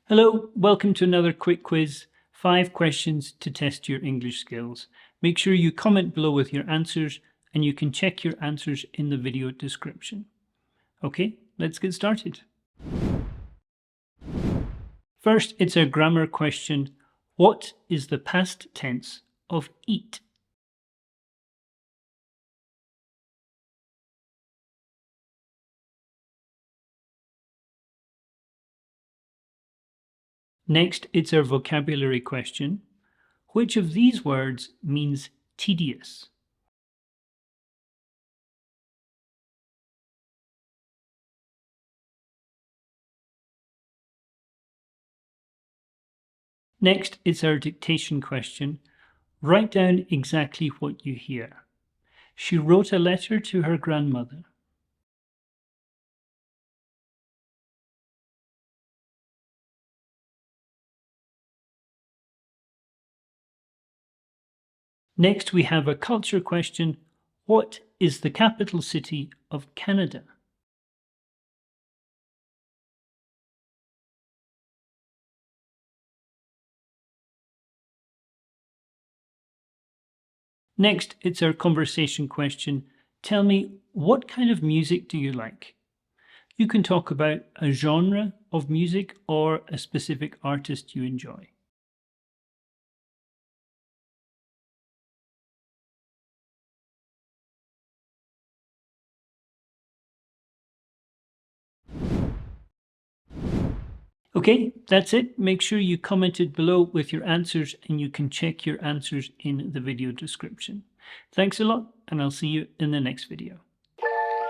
Hello, welcome to another quick quiz. 5 questions to test your English skills. Make sure you comment below with your answers and you can check your answers in the video description. Okay, let's get started. First, it's a grammar question. What is the past tense of eat? Next, it's our vocabulary question. Which of these words means tedious? Next, it's our dictation question. Write down exactly what you hear. She wrote a letter to her grandmother. Next, we have a culture question. What is the capital city of Canada? Next, it's our conversation question. Tell me, what kind of music do you like? You can talk about a genre of music or a specific artist you enjoy. Okay, that's it. Make sure you commented below with your answers and you can check your answers in the video description. Thanks a lot, and I'll see you in the next video.